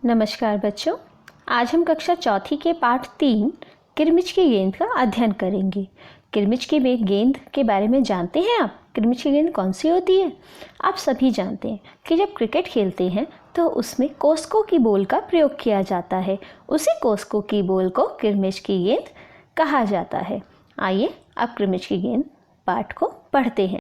नमस्कार बच्चों, आज हम कक्षा चौथी के पाठ 3 किरमिच की गेंद का अध्ययन करेंगे। किरमिच की गेंद के बारे में जानते हैं आप? किरमिच की गेंद कौन सी होती है? आप सभी जानते हैं कि जब क्रिकेट खेलते हैं तो उसमें कोस्को की बॉल का प्रयोग किया जाता है। उसी कोस्को की बॉल को किरमिच की गेंद कहा जाता है। आइए अब किरमिच की गेंद पाठ को पढ़ते हैं।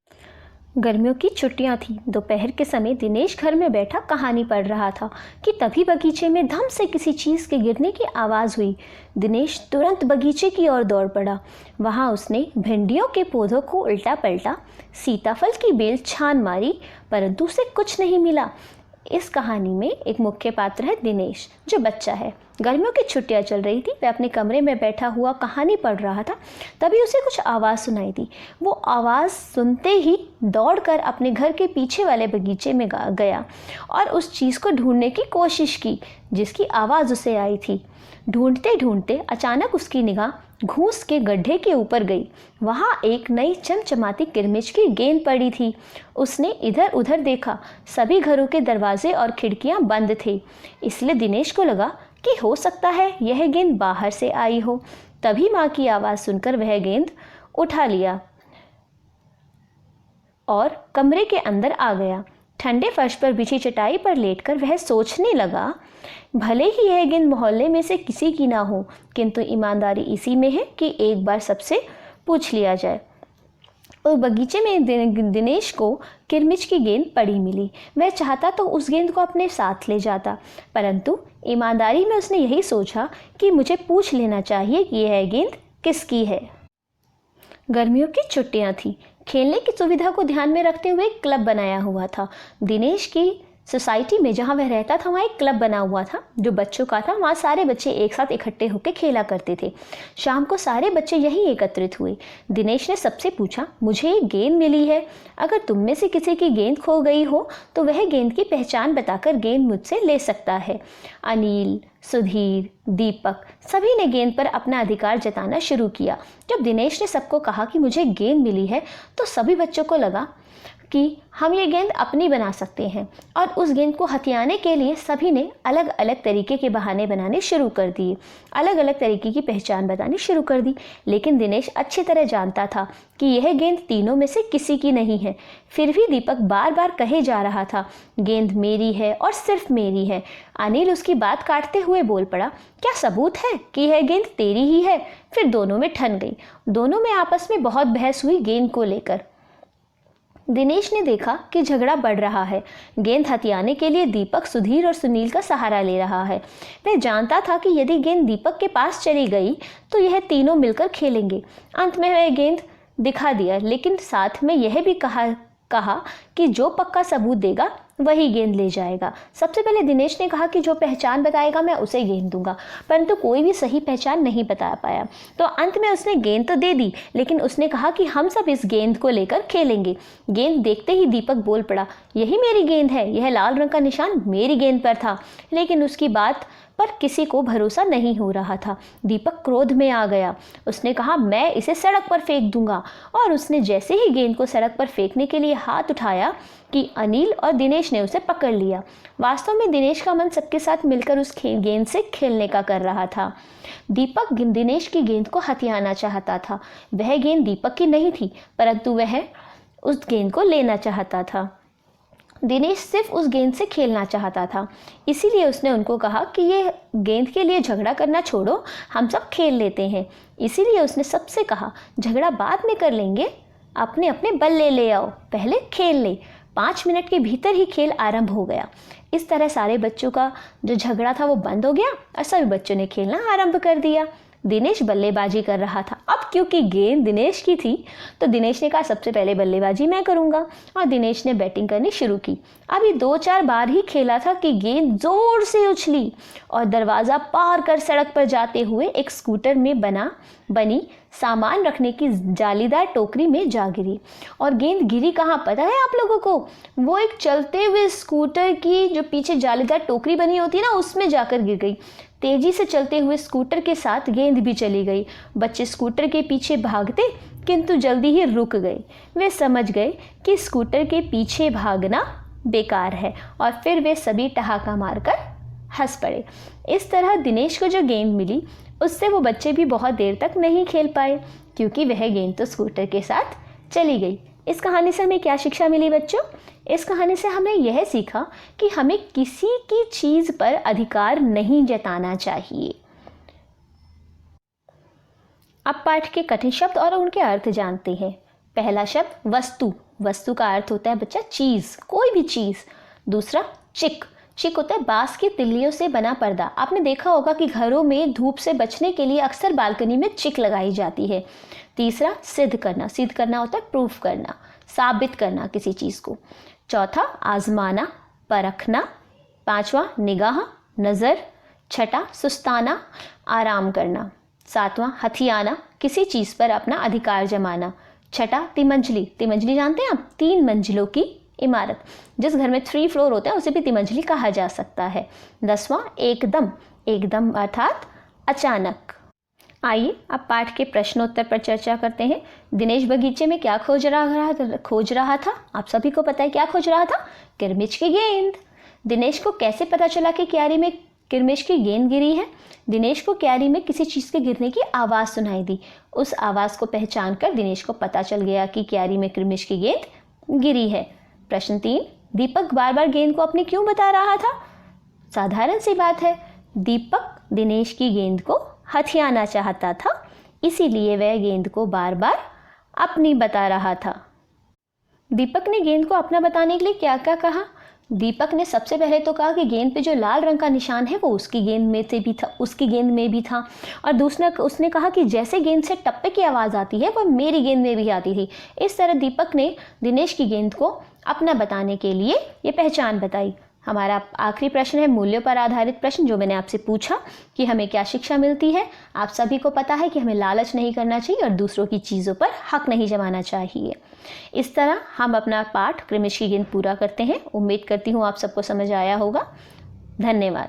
गर्मियों की छुट्टियां थी। दोपहर के समय दिनेश घर में बैठा कहानी पढ़ रहा था कि तभी बगीचे में धम से किसी चीज़ के गिरने की आवाज़ हुई। दिनेश तुरंत बगीचे की ओर दौड़ पड़ा। वहां उसने भिंडियों के पौधों को उल्टा पलटा, सीताफल की बेल छान मारी, परंतु उसे कुछ नहीं मिला। इस कहानी में एक मुख्य पात्र है दिनेश, जो बच्चा है। गर्मियों की छुट्टियां चल रही थी। वह अपने कमरे में बैठा हुआ कहानी पढ़ रहा था। तभी उसे कुछ आवाज़ सुनाई दी। वो आवाज़ सुनते ही दौड़कर अपने घर के पीछे वाले बगीचे में गया और उस चीज़ को ढूंढने की कोशिश की जिसकी आवाज़ उसे आई थी। ढूंढते ढूंढते अचानक उसकी निगाह घूस के गड्ढे के ऊपर गई। वहाँ एक नई चमचमाती किरमिच की गेंद पड़ी थी। उसने इधर उधर देखा। सभी घरों के दरवाजे और खिड़कियाँ बंद थे, इसलिए दिनेश को लगा कि हो सकता है यह गेंद बाहर से आई हो। तभी माँ की आवाज़ सुनकर वह गेंद उठा लिया और कमरे के अंदर आ गया। ठंडे फर्श पर बिछी चटाई पर लेटकर वह सोचने लगा, भले ही यह गेंद मोहल्ले में से किसी की ना हो, किंतु ईमानदारी इसी में है कि एक बार सबसे पूछ लिया जाए। और बगीचे में दिनेश को किरमिच की गेंद पड़ी मिली। वह चाहता तो उस गेंद को अपने साथ ले जाता, परंतु ईमानदारी में उसने यही सोचा कि मुझे पूछ लेना चाहिए कि यह गेंद किसकी है। गर्मियों की छुट्टियां थी। खेलने की सुविधा को ध्यान में रखते हुए एक क्लब बनाया हुआ था। दिनेश की सोसाइटी में जहाँ वह रहता था वहाँ एक क्लब बना हुआ था जो बच्चों का था। वहाँ सारे बच्चे एक साथ इकट्ठे होकर खेला करते थे। शाम को सारे बच्चे यहीं एकत्रित हुए। दिनेश ने सबसे पूछा, मुझे एक गेंद मिली है। अगर तुम में से किसी की गेंद खो गई हो तो वह गेंद की पहचान बताकर गेंद मुझसे ले सकता है। अनिल, सुधीर, दीपक सभी ने गेंद पर अपना अधिकार जताना शुरू किया। जब दिनेश ने सबको कहा कि मुझे गेंद मिली है तो सभी बच्चों को लगा कि हम ये गेंद अपनी बना सकते हैं, और उस गेंद को हथियाने के लिए सभी ने अलग अलग तरीके के बहाने बनाने शुरू कर दिए, अलग अलग तरीके की पहचान बतानी शुरू कर दी। लेकिन दिनेश अच्छी तरह जानता था कि यह गेंद तीनों में से किसी की नहीं है। फिर भी दीपक बार बार कहे जा रहा था, गेंद मेरी है और सिर्फ मेरी है। अनिल उसकी बात काटते हुए बोल पड़ा, क्या सबूत है कि यह गेंद तेरी ही है? फिर दोनों में ठन गई। दोनों में आपस में बहुत बहस हुई गेंद को लेकर। दिनेश ने देखा कि झगड़ा बढ़ रहा है। गेंद हथियाने के लिए दीपक, सुधीर और सुनील का सहारा ले रहा है। वह जानता था कि यदि गेंद दीपक के पास चली गई तो यह तीनों मिलकर खेलेंगे। अंत में वह गेंद दिखा दिया, लेकिन साथ में यह भी कहा कि जो पक्का सबूत देगा वही गेंद ले जाएगा। सबसे पहले दिनेश ने कहा कि जो पहचान बताएगा मैं उसे गेंद दूंगा, परंतु कोई भी सही पहचान नहीं बता पाया। तो अंत में उसने गेंद तो दे दी, लेकिन उसने कहा कि हम सब इस गेंद को लेकर खेलेंगे। गेंद देखते ही दीपक बोल पड़ा, यही मेरी गेंद है, यह लाल रंग का निशान मेरी गेंद पर था। लेकिन उसकी बात पर किसी को भरोसा नहीं हो रहा था। दीपक क्रोध में आ गया। उसने कहा, मैं इसे सड़क पर फेंक दूंगा। और उसने जैसे ही गेंद को सड़क पर फेंकने के लिए हाथ उठाया कि अनिल और दिनेश ने उसे पकड़ लिया। वास्तव में दिनेश का मन सबके साथ मिलकर उस गेंद से खेलने का कर रहा था। दीपक दिनेश की गेंद को हथियाना चाहता था। वह गेंद दीपक की नहीं थी, परंतु वह उस गेंद को लेना चाहता था। दिनेश सिर्फ उस गेंद से खेलना चाहता था। इसीलिए उसने उनको कहा कि ये गेंद के लिए झगड़ा करना छोड़ो, हम सब खेल लेते हैं। इसीलिए उसने सबसे कहा, झगड़ा बाद में कर लेंगे, अपने अपने बल्ले ले आओ, पहले खेल ले। 5 मिनट के भीतर ही खेल आरंभ हो गया। इस तरह सारे बच्चों का जो झगड़ा था वो बंद हो गया और सभी बच्चों ने खेलना आरंभ कर दिया। दिनेश बल्लेबाजी कर रहा था। अब क्योंकि गेंद दिनेश की थी तो दिनेश ने कहा, सबसे पहले बल्लेबाजी मैं करूंगा, और दिनेश ने बैटिंग करनी शुरू की। अभी 2-4 बार ही खेला था कि गेंद जोर से उछली और दरवाज़ा पार कर सड़क पर जाते हुए एक स्कूटर में बनी सामान रखने की जालीदार टोकरी में जा गिरी। और गेंद गिरी कहाँ पता है आप लोगों को? वो एक चलते हुए स्कूटर की जो पीछे जालीदार टोकरी बनी होती है ना, उसमें जाकर गिर गई। तेजी से चलते हुए स्कूटर के साथ गेंद भी चली गई। बच्चे स्कूटर के पीछे भागते किंतु जल्दी ही रुक गए। वे समझ गए कि स्कूटर के पीछे भागना बेकार है और फिर वे सभी ठहाका मारकर हंस पड़े। इस तरह दिनेश को जो गेंद मिली उससे वो बच्चे भी बहुत देर तक नहीं खेल पाए, क्योंकि वह गेंद तो स्कूटर के साथ चली गई। इस कहानी से हमें क्या शिक्षा मिली बच्चों? इस कहानी से हमें यह सीखा कि हमें किसी की चीज़ पर अधिकार नहीं जताना चाहिए। अब पाठ के कठिन शब्द और उनके अर्थ जानते हैं। पहला शब्द वस्तु। वस्तु का अर्थ होता है बच्चा चीज़, कोई भी चीज़। दूसरा चिक। चिक होता है बांस की तिल्लियों से बना पर्दा। आपने देखा होगा कि घरों में धूप से बचने के लिए अक्सर बालकनी में चिक लगाई जाती है। तीसरा सिद्ध करना। सिद्ध करना होता है प्रूफ करना, साबित करना किसी चीज़ को। चौथा आजमाना, परखना। पांचवा निगाह, नज़र। छठा सुस्ताना, आराम करना। सातवां हथियाना, किसी चीज़ पर अपना अधिकार जमाना। छठा तिमंजली। तिमंजली जानते हैं आप? 3 मंजिलों की इमारत। जिस घर में 3 फ्लोर होते हैं उसे भी तिमंजली कहा जा सकता है। 10वां एकदम। एकदम अर्थात अचानक। आइए अब पाठ के प्रश्नोत्तर पर चर्चा करते हैं। दिनेश बगीचे में क्या खोज रहा था? आप सभी को पता है क्या खोज रहा था? किरमिच की गेंद। दिनेश को कैसे पता चला कि क्यारी में किरमिच की गेंद गिरी है? दिनेश को क्यारी में किसी चीज़ के गिरने की आवाज़ सुनाई दी। उस आवाज़ को पहचान कर दिनेश को पता चल गया कि क्यारी में किरमिच की गेंद गिरी है। प्रश्न 3, दीपक बार बार गेंद को अपनी क्यों बता रहा था? साधारण सी बात है, दीपक दिनेश की गेंद को हथियाना चाहता था, इसीलिए वह गेंद को बार बार अपनी बता रहा था। दीपक ने गेंद को अपना बताने के लिए क्या क्या कहा? दीपक ने सबसे पहले तो कहा कि गेंद पे जो लाल रंग का निशान है वो उसकी गेंद में से भी था, उसकी गेंद में भी था। और दूसरा उसने कहा कि जैसे गेंद से टप्पे की आवाज़ आती है वो मेरी गेंद में भी आती थी। इस तरह दीपक ने दिनेश की गेंद को अपना बताने के लिए ये पहचान बताई। हमारा आखिरी प्रश्न है मूल्यों पर आधारित प्रश्न, जो मैंने आपसे पूछा कि हमें क्या शिक्षा मिलती है। आप सभी को पता है कि हमें लालच नहीं करना चाहिए और दूसरों की चीज़ों पर हक नहीं जमाना चाहिए। इस तरह हम अपना पाठ किरमिच की गेंद पूरा करते हैं। उम्मीद करती हूँ आप सबको समझ आया होगा। धन्यवाद।